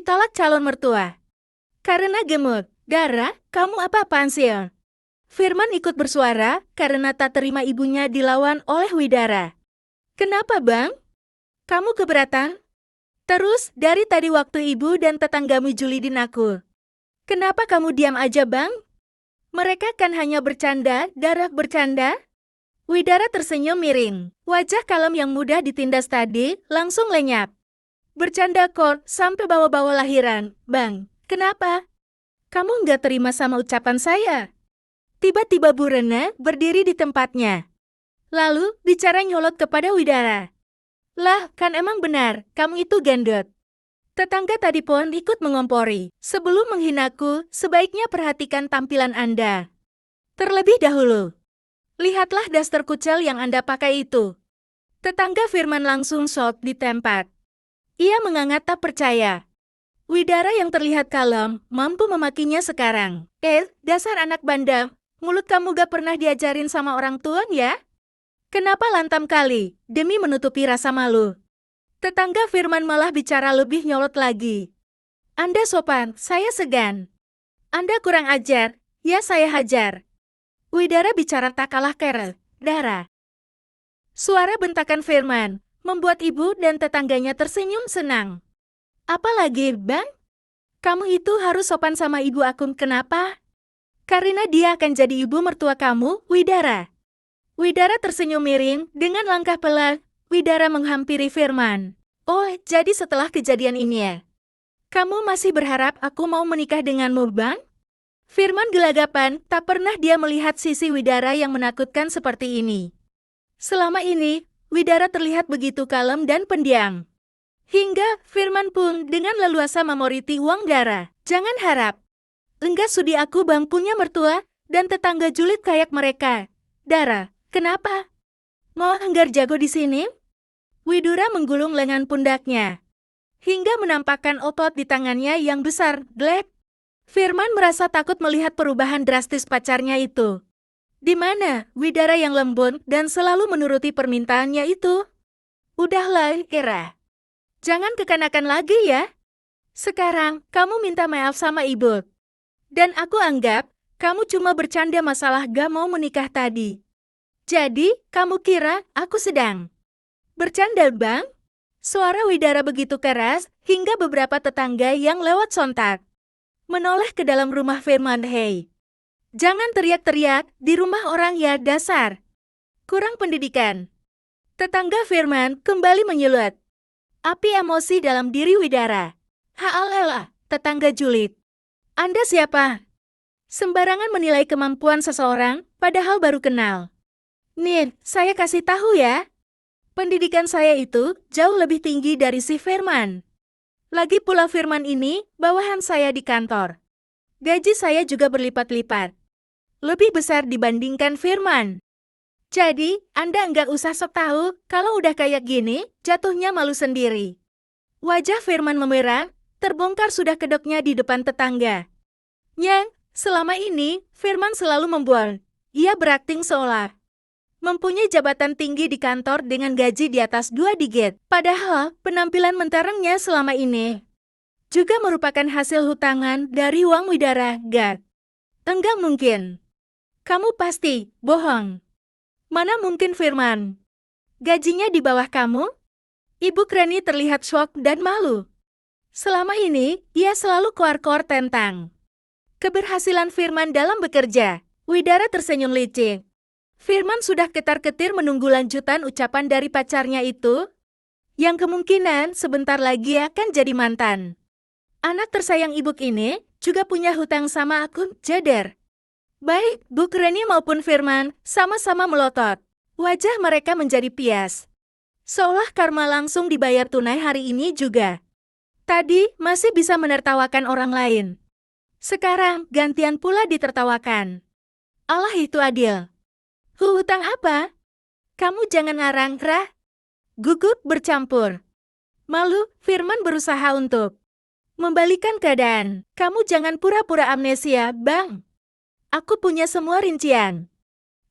Ditolak calon mertua. Karena gemuk. Dara, kamu apa-apaan sih? Firman ikut bersuara karena tak terima ibunya dilawan oleh Widara. Kenapa, Bang? Kamu keberatan? Terus, dari tadi waktu ibu dan tetanggamu julidin aku. Kenapa kamu diam aja, Bang? Mereka kan hanya bercanda, Dara bercanda. Widara tersenyum miring. Wajah kalem yang mudah ditindas tadi langsung lenyap. Bercanda kok, sampai bawa-bawa lahiran. Bang, kenapa? Kamu nggak terima sama ucapan saya? Tiba-tiba Bu Rena berdiri di tempatnya. Lalu, bicara nyolot kepada Widara. Lah, kan emang benar, kamu itu gendut. Tetangga tadi pun ikut mengompori. Sebelum menghinaku, sebaiknya perhatikan tampilan Anda. Terlebih dahulu, lihatlah daster kucel yang Anda pakai itu. Tetangga Firman langsung shock di tempat. Ia menganggap tak percaya. Widara yang terlihat kalem, mampu memakinya sekarang. Dasar anak bandel, mulut kamu gak pernah diajarin sama orang tua ya? Kenapa lantam kali, demi menutupi rasa malu? Tetangga Firman malah bicara lebih nyolot lagi. Anda sopan, saya segan. Anda kurang ajar, ya saya hajar. Widara bicara tak kalah kere. Dara. Suara bentakan Firman membuat ibu dan tetangganya tersenyum senang. Apalagi, Bang? Kamu itu harus sopan sama ibu aku, kenapa? Karena dia akan jadi ibu mertua kamu, Widara. Widara tersenyum miring dengan langkah pelan. Widara menghampiri Firman. Oh, jadi setelah kejadian ini ya? Kamu masih berharap aku mau menikah denganmu, Bang? Firman gelagapan, tak pernah dia melihat sisi Widara yang menakutkan seperti ini. Selama ini, Widara terlihat begitu kalem dan pendiam. Hingga, Firman pun dengan leluasa memoriti uang Dara. Jangan harap. Enggak sudi aku Bang punya mertua dan tetangga julid kayak mereka. Dara, kenapa? Mau anggar jago di sini? Widura menggulung lengan pundaknya. Hingga menampakkan otot di tangannya yang besar, glek. Firman merasa takut melihat perubahan drastis pacarnya itu. Di mana Widara yang lembut dan selalu menuruti permintaannya itu? Udahlah, Kira. Jangan kekanakan lagi ya. Sekarang, kamu minta maaf sama ibu. Dan aku anggap, kamu cuma bercanda masalah gak mau menikah tadi. Jadi, kamu kira aku sedang bercanda, Bang? Suara Widara begitu keras, hingga beberapa tetangga yang lewat sontak menoleh ke dalam rumah Firman. Hei, jangan teriak-teriak di rumah orang ya, dasar kurang pendidikan. Tetangga Firman kembali menyulut. Api emosi dalam diri Widara. Haalah, tetangga julid. Anda siapa? Sembarangan menilai kemampuan seseorang, padahal baru kenal. Nih, saya kasih tahu ya. Pendidikan saya itu jauh lebih tinggi dari si Firman. Lagi pula Firman ini bawahan saya di kantor. Gaji saya juga berlipat-lipat. Lebih besar dibandingkan Firman. Jadi, Anda nggak usah sok tahu kalau udah kayak gini, jatuhnya malu sendiri. Wajah Firman memerah, terbongkar sudah kedoknya di depan tetangga. Nyang, selama ini Firman selalu membual. Ia berakting seolah mempunyai jabatan tinggi di kantor dengan gaji di atas 2 digit. Padahal, penampilan menterengnya selama ini juga merupakan hasil hutangan dari uang Widara, Gad. Enggak mungkin. Kamu pasti bohong. Mana mungkin Firman? Gajinya di bawah kamu? Ibu Kreni terlihat shock dan malu. Selama ini, ia selalu koar-koar tentang keberhasilan Firman dalam bekerja. Widara tersenyum licik. Firman sudah ketar-ketir menunggu lanjutan ucapan dari pacarnya itu, yang kemungkinan sebentar lagi akan jadi mantan. Anak tersayang ibu ini juga punya hutang sama aku, jeder. Baik, Bu Kreni maupun Firman sama-sama melotot. Wajah mereka menjadi pias. Seolah karma langsung dibayar tunai hari ini juga. Tadi masih bisa menertawakan orang lain. Sekarang gantian pula ditertawakan. Allah itu adil. Hutang apa? Kamu jangan ngarang, Rah. Gugup bercampur. Malu, Firman berusaha untuk membalikan keadaan. Kamu jangan pura-pura amnesia, Bang. Aku punya semua rincian.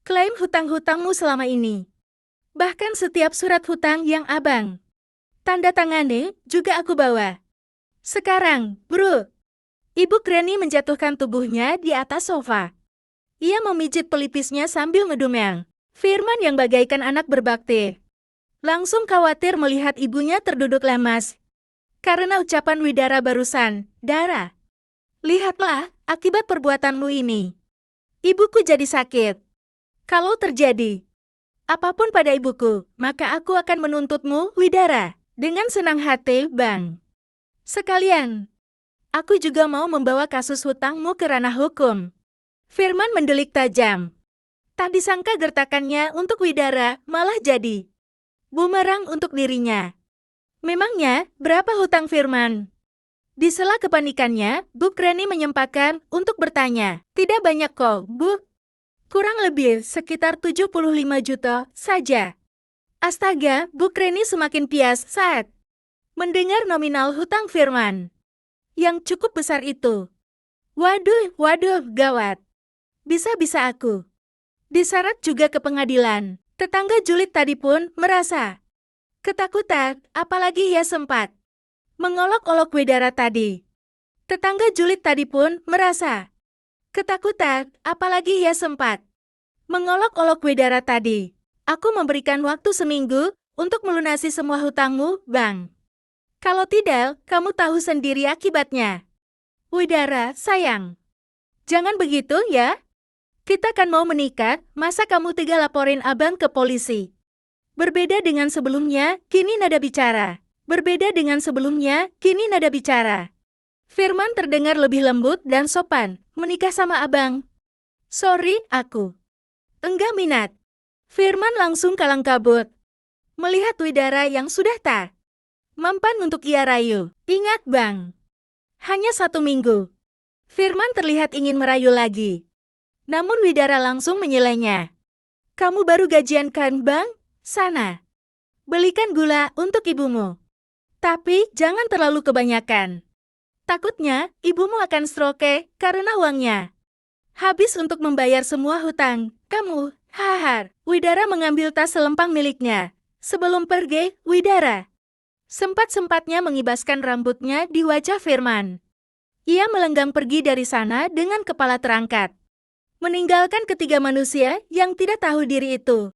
Klaim hutang-hutangmu selama ini. Bahkan setiap surat hutang yang Abang tanda tangani juga aku bawa. Sekarang, bro. Ibu Granny menjatuhkan tubuhnya di atas sofa. Ia memijit pelipisnya sambil ngedumel. Firman yang bagaikan anak berbakti langsung khawatir melihat ibunya terduduk lemas karena ucapan Widara barusan. Dara, lihatlah akibat perbuatanmu ini. Ibuku jadi sakit. Kalau terjadi apapun pada ibuku, maka aku akan menuntutmu, Widara. Dengan senang hati, Bang. Sekalian, aku juga mau membawa kasus hutangmu ke ranah hukum. Firman mendelik tajam. Tak disangka gertakannya untuk Widara malah jadi bumerang untuk dirinya. Memangnya berapa hutang Firman? Di sela kepanikannya, Bu Granny menyempatkan untuk bertanya. Tidak banyak kok, Bu. Kurang lebih sekitar 75 juta saja. Astaga, Bu Granny semakin pias saat mendengar nominal hutang Firman yang cukup besar itu. Waduh, gawat. Bisa-bisa aku diseret juga ke pengadilan. Tetangga julid tadi pun merasa ketakutan, apalagi ia sempat mengolok-olok Widara tadi. Tetangga julid tadi pun merasa ketakutan, apalagi ia sempat mengolok-olok Widara tadi. Aku memberikan waktu seminggu untuk melunasi semua hutangmu, Bang. Kalau tidak, kamu tahu sendiri akibatnya. Widara, sayang. Jangan begitu ya. Kita kan mau menikah, masa kamu tega laporin abang ke polisi? Berbeda dengan sebelumnya, kini nada bicara. Berbeda dengan sebelumnya, kini nada bicara. Firman terdengar lebih lembut dan sopan. Menikah sama abang? Sorry, aku enggak minat. Firman langsung kalang kabut melihat Widara yang sudah tak mempan untuk ia rayu. Ingat, Bang. Hanya 1 minggu. Firman terlihat ingin merayu lagi. Namun Widara langsung menyelanya. Kamu baru gajian kan, Bang? Sana. Belikan gula untuk ibumu. Tapi jangan terlalu kebanyakan. Takutnya ibumu akan stroke karena uangnya habis untuk membayar semua hutang. Kamu, hahar. Widara mengambil tas selempang miliknya. Sebelum pergi, Widara sempat-sempatnya mengibaskan rambutnya di wajah Firman. Ia melenggang pergi dari sana dengan kepala terangkat, meninggalkan ketiga manusia yang tidak tahu diri itu.